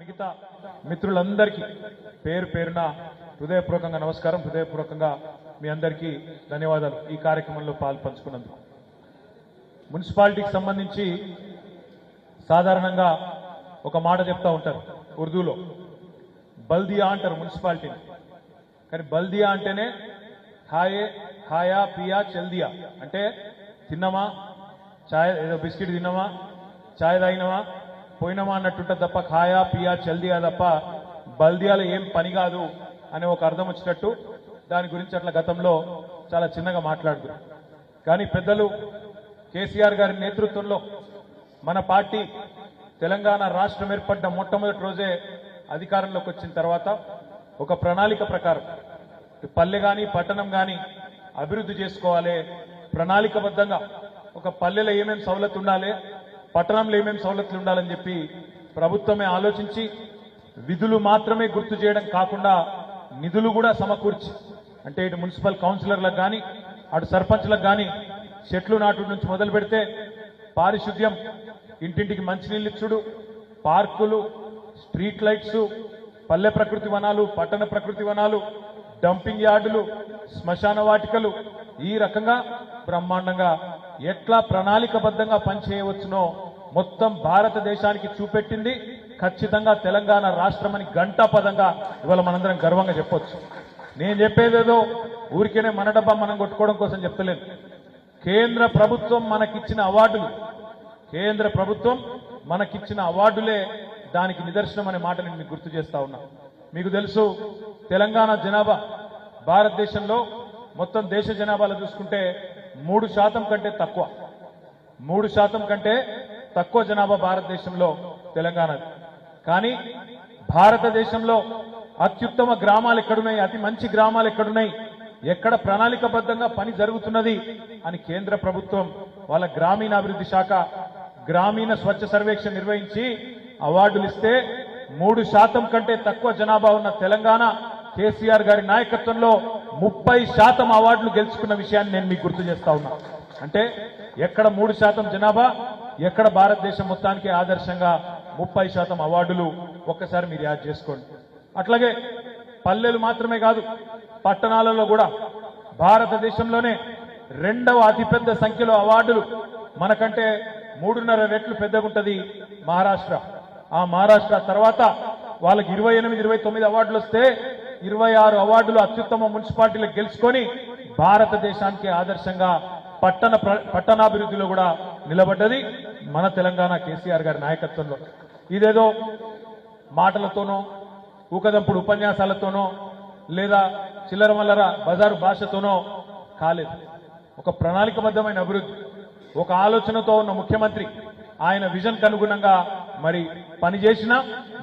మిగతా మిత్రులందరికీ పేరు పేరున హృదయపూర్వకంగా నమస్కారం, హృదయపూర్వకంగా మీ అందరికీ ధన్యవాదాలు ఈ కార్యక్రమంలో పాల్పంచుకున్నందుకు. మున్సిపాలిటీకి సంబంధించి సాధారణంగా ఒక మాట చెప్తా ఉంటారు ఉర్దూలో, బల్దియా అంటారు మున్సిపాలిటీని. కానీ బల్దియా అంటేనే ఖాయే ఖాయా పియా చల్దియా అంటే తిన్నామా, చాయ్ ఏదో బిస్కెట్ తిన్నామా, చాయ్ తాగినామా, పోయినామా అన్నట్టుంటుంది తప్ప ఖాయా పియా చల్దియా తప్ప బల్దియాలో ఏం పని కాదు అనే ఒక అర్థం వచ్చినట్టు దాని గురించి అట్లా గతంలో చాలా చిన్నగా మాట్లాడుతున్నారు. కానీ పెద్దలు కేసీఆర్ గారి నేతృత్వంలో మన పార్టీ తెలంగాణ రాష్ట్రం ఏర్పడ్డ మొట్టమొదటి రోజే అధికారంలోకి వచ్చిన తర్వాత ఒక ప్రణాళిక ప్రకారం పల్లె కానీ పట్టణం కానీ అభివృద్ధి చేసుకోవాలి, ప్రణాళికబద్ధంగా ఒక పల్లెలో ఏమేమి సౌలతులు ఉండాలి, పట్టణంలో ఏమేమి సౌలతులు ఉండాలని చెప్పి ప్రభుత్వమే ఆలోచించి విధులు మాత్రమే గుర్తు చేయడం కాకుండా నిధులు కూడా సమకూర్చి, అంటే ఇటు మున్సిపల్ కౌన్సిలర్లకు కానీ అటు సర్పంచ్లకు కానీ చెట్లు నాటు నుంచి మొదలు పెడితే పారిశుద్ధ్యం, ఇంటింటికి మంచినీళ్ళు ఇచ్చుడు, పార్కులు, స్ట్రీట్ లైట్స్, పల్లె ప్రకృతి వనాలు, పట్టణ ప్రకృతి వనాలు, డంపింగ్ యార్డులు, శ్మశాన వాటికలు, ఈ రకంగా బ్రహ్మాండంగా ఎట్లా ప్రణాళికబద్ధంగా పనిచేయవచ్చునో మొత్తం భారతదేశానికి చూపెట్టింది ఖచ్చితంగా తెలంగాణ రాష్ట్రం అని ఘంటాపదంగా ఇవాళ మనందరం గర్వంగా చెప్పొచ్చు. నేను చెప్పేదేదో ఊరికేనే మన డబ్బా మనం కొట్టుకోవడం కోసం చెప్తలేదు. కేంద్ర ప్రభుత్వం మనకిచ్చిన అవార్డులు, కేంద్ర ప్రభుత్వం మనకిచ్చిన అవార్డులే దానికి నిదర్శనం అనే మాట నేను మీకు గుర్తు చేస్తా ఉన్నా. మీకు తెలుసు, తెలంగాణ జనాభా భారతదేశంలో మొత్తం దేశ జనాభాలో చూసుకుంటే 3% కంటే తక్కువ, 3% కంటే తక్కువ జనాభా భారతదేశంలో తెలంగాణ. కానీ భారతదేశంలో అత్యుత్తమ గ్రామాలు ఎక్కడున్నాయి, అతి మంచి గ్రామాలు ఎక్కడున్నాయి, ఎక్కడ ప్రణాళికబద్ధంగా పని జరుగుతున్నది అని కేంద్ర ప్రభుత్వం వాళ్ళ గ్రామీణాభివృద్ధి శాఖ గ్రామీణ స్వచ్ఛ సర్వేక్షణ నిర్వహించి అవార్డులు ఇస్తే 3% కంటే తక్కువ జనాభా ఉన్న తెలంగాణ కేసీఆర్ గారి నాయకత్వంలో 30% అవార్డులు గెలుచుకున్న విషయాన్ని నేను మీకు గుర్తు చేస్తా ఉన్నా. అంటే ఎక్కడ 3% జనాభా, ఎక్కడ భారతదేశం మొత్తానికి ఆదర్శంగా 30% అవార్డులు ఒక్కసారి మీరు యాడ్ చేసుకోండి. అట్లాగే పల్లెలు మాత్రమే కాదు, పట్టణాలలో కూడా భారతదేశంలోనే 2వ అతిపెద్ద సంఖ్యలో అవార్డులు, మనకంటే 3.5 రెట్లు పెద్దగా ఉంటుంది మహారాష్ట్ర. ఆ మహారాష్ట్ర తర్వాత వాళ్ళకి 28, 29 అవార్డులు వస్తే 26 అవార్డులు అత్యుత్తమ మున్సిపాలిటీలకు గెలుచుకొని భారతదేశానికి ఆదర్శంగా పట్టణాభివృద్ధిలో కూడా నిలబడ్డది మన తెలంగాణ కేసీఆర్ గారి నాయకత్వంలో. ఇదేదో మాటలతోనో, ఊకదంపుడు ఉపన్యాసాలతోనో, లేదా చిల్లర మల్లర బజారు భాషతోనో కాలేదు. ఒక ప్రణాళికబద్ధమైన అభివృద్ధి, ఒక ఆలోచనతో ఉన్న ముఖ్యమంత్రి ఆయన విజన్కు అనుగుణంగా మరి పనిచేసిన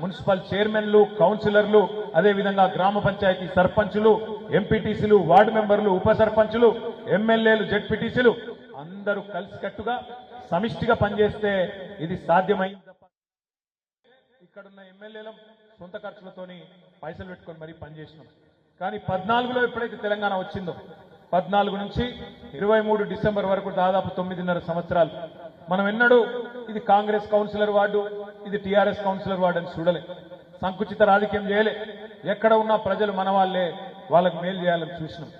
మున్సిపల్ చైర్మన్లు, కౌన్సిలర్లు, అదేవిధంగా గ్రామ పంచాయతీ సర్పంచులు, ఎంపీటీసీలు, వార్డు మెంబర్లు, ఉప సర్పంచులు, ఎమ్మెల్యేలు, జెడ్పీటీసీలు అందరూ కలిసికట్టుగా సమిష్టిగా పనిచేస్తే ఇది సాధ్యమైంది. ఇక్కడున్న ఎమ్మెల్యేలం సొంత ఖర్చులతోని పైసలు పెట్టుకొని మరీ పనిచేసినాం. కానీ 14లో ఎప్పుడైతే తెలంగాణ వచ్చిందో 14 నుంచి 23 డిసెంబర్ వరకు దాదాపు 9.5 సంవత్సరాలు మనం ఎన్నడూ ఇది కాంగ్రెస్ కౌన్సిలర్ వార్డు, ఇది టీఆర్ఎస్ కౌన్సిలర్ వార్డు అని చూడలే, సంకుచిత రాజకీయం చేయలే. ఎక్కడ ఉన్న ప్రజలు మన వాళ్ళే, వాళ్ళకు మేలు చేయాలని చూసినాం.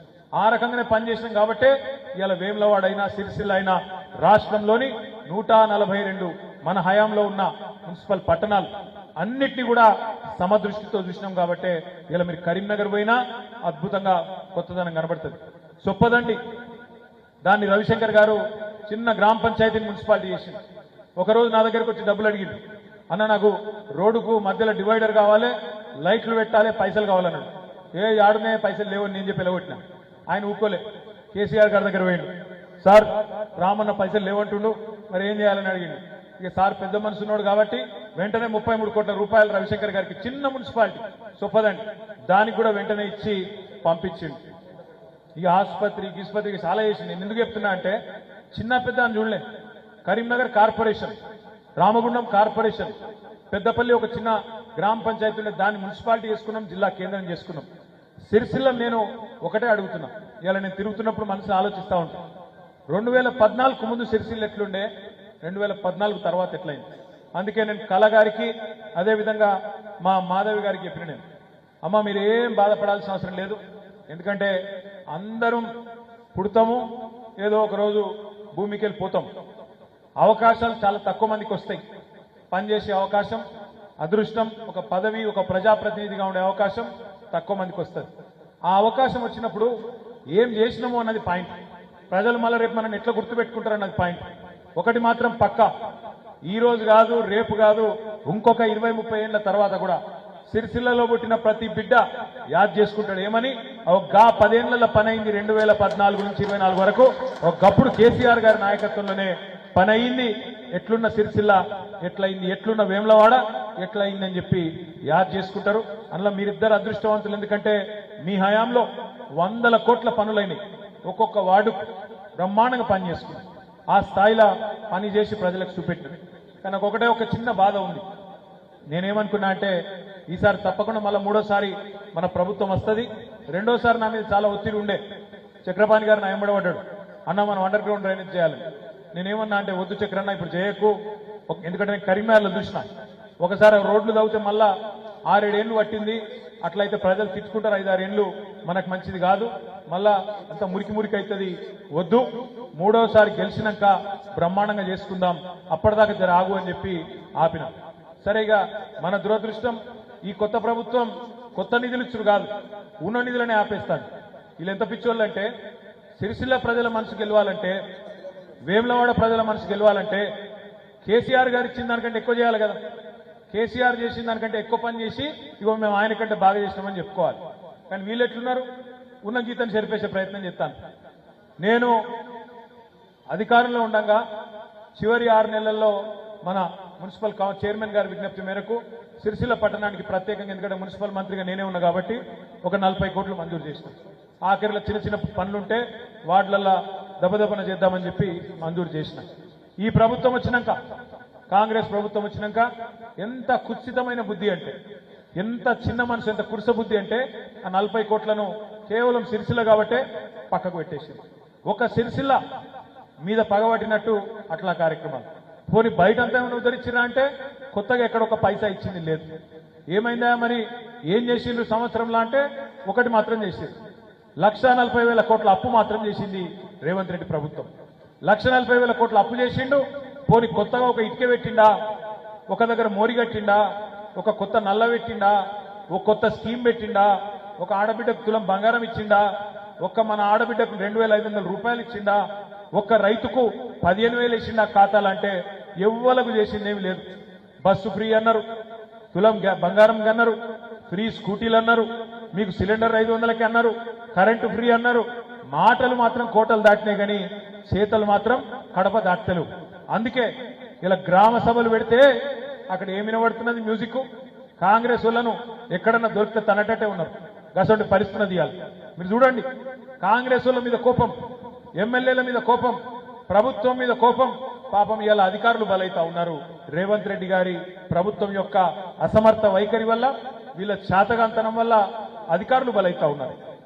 ఆ రకంగానే పనిచేసినాం కాబట్టే ఇవాళ వేములవాడ అయినా, సిరిసిల్ల అయినా రాష్ట్రంలోని 142 మన హయాంలో ఉన్న మున్సిపల్ పట్టణాలు అన్నిటినీ కూడా సమదృష్టితో చూసినాం. కాబట్టే ఇలా మీరు కరీంనగర్ పోయినా అద్భుతంగా కొత్తదనం కనబడుతుంది. చొప్పదండి, దాన్ని రవిశంకర్ గారు చిన్న గ్రామ పంచాయతీని మున్సిపాలిటీ చేసింది. ఒకరోజు నా దగ్గరకు వచ్చి డబ్బులు అడిగింది, అన్న నాకు రోడ్డుకు మధ్యలో డివైడర్ కావాలి, లైట్లు పెట్టాలి, పైసలు కావాలన్నాడు. ఆడునే పైసలు లేవని నేను చెప్పి ఎలగొట్టినా. ఆయన ఊక్కోలే, కేసీఆర్ గారి దగ్గర పోయిండు. సార్ రామన్న పైసలు లేవంటుండు, మరి ఏం చేయాలని అడిగిండు. ఇక సార్ పెద్ద మనసు ఉన్నాడు కాబట్టి వెంటనే 33 కోట్ల రూపాయలు రవిశంకర్ గారికి, చిన్న మున్సిపాలిటీ చొప్పదండి, దానికి కూడా వెంటనే ఇచ్చి పంపించిండు. ఇక ఆసుపత్రికి చాలా చేసింది. నేను ఎందుకు చెప్తున్నా అంటే చిన్న పెద్ద అని చూడలే. కరీంనగర్ కార్పొరేషన్, రామగుండం కార్పొరేషన్, పెద్దపల్లి ఒక చిన్న గ్రామ పంచాయతీ ఉండే దాన్ని మున్సిపాలిటీ చేసుకున్నాం, జిల్లా కేంద్రం చేసుకున్నాం. సిరిసిల్ల నేను ఒకటే అడుగుతున్నా, ఇలా నేను తిరుగుతున్నప్పుడు మనసు ఆలోచిస్తూ ఉంటాను. 2014కు ముందు సిరిసిల్ల ఎట్లుండే, 2014 తర్వాత ఎట్లయింది? అందుకే నేను కళ గారికి అదేవిధంగా మా మాధవి గారికి చెప్పిన నేను, అమ్మ మీరు ఏం బాధపడాల్సిన అవసరం లేదు. ఎందుకంటే అందరం పుడతాము, ఏదో ఒక రోజు భూమికి వెళ్ళిపోతాం. అవకాశాలు చాలా తక్కువ మందికి వస్తాయి. పనిచేసే అవకాశం, అదృష్టం, ఒక పదవి, ఒక ప్రజాప్రతినిధిగా ఉండే అవకాశం తక్కువ మందికి వస్తుంది. ఆ అవకాశం వచ్చినప్పుడు ఏం చేసినామో అన్నది పాయింట్. ప్రజలు మళ్ళీ రేపు మనం ఎట్లా గుర్తుపెట్టుకుంటారు అన్నది పాయింట్. ఒకటి మాత్రం పక్కా, ఈ రోజు కాదు, రేపు కాదు, ఇంకొక 20-30 ఏళ్ల తర్వాత కూడా సిరిసిల్లలో పుట్టిన ప్రతి బిడ్డ యాద్ చేసుకుంటాడు. ఏమని? ఒక 10 ఏళ్ల పని అయింది 2014 నుంచి 24 వరకు. ఒకప్పుడు కేసీఆర్ గారి నాయకత్వంలోనే పని అయింది. ఎట్లున్న సిరిసిల్ల ఎట్లయింది, ఎట్లున్న వేములవాడ ఎట్లయింది అని చెప్పి యాద్ చేసుకుంటారు. అందులో మీరిద్దరు అదృష్టవంతులు. ఎందుకంటే మీ హయాంలో 100 కోట్ల పనులైనవి. ఒక్కొక్క వార్డు బ్రహ్మాండంగా పని చేసుకుంది. ఆ స్థాయిలో పని చేసి ప్రజలకు చూపెట్టింది. కానీ నాకు ఒకటే ఒక చిన్న బాధ ఉంది. నేనేమనుకున్నా అంటే ఈసారి తప్పకుండా మళ్ళీ 3వ మన ప్రభుత్వం వస్తుంది. 2వసారి నా మీద చాలా ఒత్తిడి ఉండే. చక్రపాణి గారు నా ఎంబడబడ్డాడు, అన్న మనం అండర్ గ్రౌండ్ డ్రైనేజ్ చేయాలి. నేనేమన్నా అంటే వద్దు చక్రన్న ఇప్పుడు చేయకు, ఎందుకంటే నేను కరీంనగర్లో చూసిన ఒకసారి రోడ్లు తవ్వితే మళ్ళా 6-7 ఏళ్ళు పట్టింది. అట్లయితే ప్రజలు తిట్టుకుంటారు. 5-6 ఏళ్ళు మనకు మంచిది కాదు, మళ్ళా అంత మురికి మురికి అవుతుంది, వద్దు. 3వసారి గెలిచినాక బ్రహ్మాండంగా చేసుకుందాం, అప్పటిదాకా జర ఆగు అని చెప్పి ఆపిన. సరేగా మన దురదృష్టం ఈ కొత్త ప్రభుత్వం కొత్త నిధులు ఇచ్చుడు కాదు, ఉన్న నిధులనే ఆపేస్తాను. వీళ్ళు ఎంత పిచ్చోళ్ళు అంటే, సిరిసిల్ల ప్రజల మనసు గెలవాలంటే, వేములవాడ ప్రజల మనసు గెలవాలంటే కేసీఆర్ గారు ఇచ్చిన దానికంటే ఎక్కువ చేయాలి కదా. కేసీఆర్ చేసిన దానికంటే ఎక్కువ పని చేసి ఇగో మేము ఆయన కంటే బాగా చేసినామని చెప్పుకోవాలి. కానీ వీళ్ళు ఎట్లున్నారు? ఉన్న గీతను సరిపేసే ప్రయత్నం చేస్తాను. నేను అధికారంలో ఉండగా చివరి 6 నెలల్లో మన మున్సిపల్ చైర్మన్ గారి విజ్ఞప్తి మేరకు సిరిసిల్ల పట్టణానికి ప్రత్యేకంగా, ఎందుకంటే మున్సిపల్ మంత్రిగా నేనే ఉన్నా కాబట్టి, ఒక 40 కోట్లు మంజూరు చేసినాం. ఆఖరిలో చిన్న చిన్న పనులుంటే వార్డులల్లో దెబ్బదెబ్బన చేద్దామని చెప్పి మంజూరు చేసిన. ఈ ప్రభుత్వం వచ్చినాక, కాంగ్రెస్ ప్రభుత్వం వచ్చినాక ఎంత కుత్సితమైన బుద్ధి అంటే, ఎంత చిన్న మనసు, ఎంత కురుస బుద్ధి అంటే, ఆ 40 కోట్లను కేవలం సిరిసిల్ల కాబట్టే పక్కకు పెట్టేసింది. ఒక సిరిసిల్ల మీద పగబట్టినట్టు అట్లా కార్యక్రమాలు. పోనీ బయట అంతా ఏమైనా ఉద్ధరించినా అంటే కొత్తగా ఎక్కడ ఒక పైసా ఇచ్చింది లేదు. ఏమైందా మరి, ఏం చేసిండ్రు సంవత్సరంలో అంటే ఒకటి మాత్రం చేసింది. 1,40,000 కోట్ల అప్పు మాత్రం చేసింది రేవంత్ రెడ్డి ప్రభుత్వం. 1,40,000 కోట్ల అప్పు చేసిండు. పోనీ కొత్తగా ఒక ఇటుక పెట్టిండా, ఒక దగ్గర మోరి కట్టిండా, ఒక కొత్త నల్ల పెట్టిండా, ఒక కొత్త స్కీమ్ పెట్టిండా, ఒక ఆడబిడ్డకు తులం బంగారం ఇచ్చిండా, ఒక్క మన ఆడబిడ్డకు 2,500 రూపాయలు ఇచ్చిండా, ఒక్క రైతుకు 15,000 ఇచ్చిండా ఖాతాలంటే ఎవ్వలకు చేసిందేమి లేదు. బస్సు ఫ్రీ అన్నారు, తులం బంగారం అన్నారు, ఫ్రీ స్కూటీలు అన్నారు, మీకు సిలిండర్ 500కి అన్నారు, కరెంటు ఫ్రీ అన్నారు. మాటలు మాత్రం కోటలు దాటినాయి కానీ చేతలు మాత్రం కడప దాటలేవు. అందుకే ఇలా గ్రామ సభలు పెడితే అక్కడ ఏమి వినబడుతున్నది మ్యూజిక్. కాంగ్రెస్ వాళ్ళను ఎక్కడన్నా దొరికితే తనటట్టే ఉన్నారు. గసండి పరిస్థితి తీయాలి. మీరు చూడండి, కాంగ్రెస్ వాళ్ళ మీద కోపం, ఎమ్మెల్యేల మీద కోపం, ప్రభుత్వం మీద కోపం. పాపం ఇలా అధికారులు బలైతా ఉన్నారు. రేవంత్ రెడ్డి గారి ప్రభుత్వం యొక్క అసమర్థ వైఖరి వల్ల, వీళ్ళ శాతగాంతనం వల్ల అధికారులు బలైతా ఉన్నారు.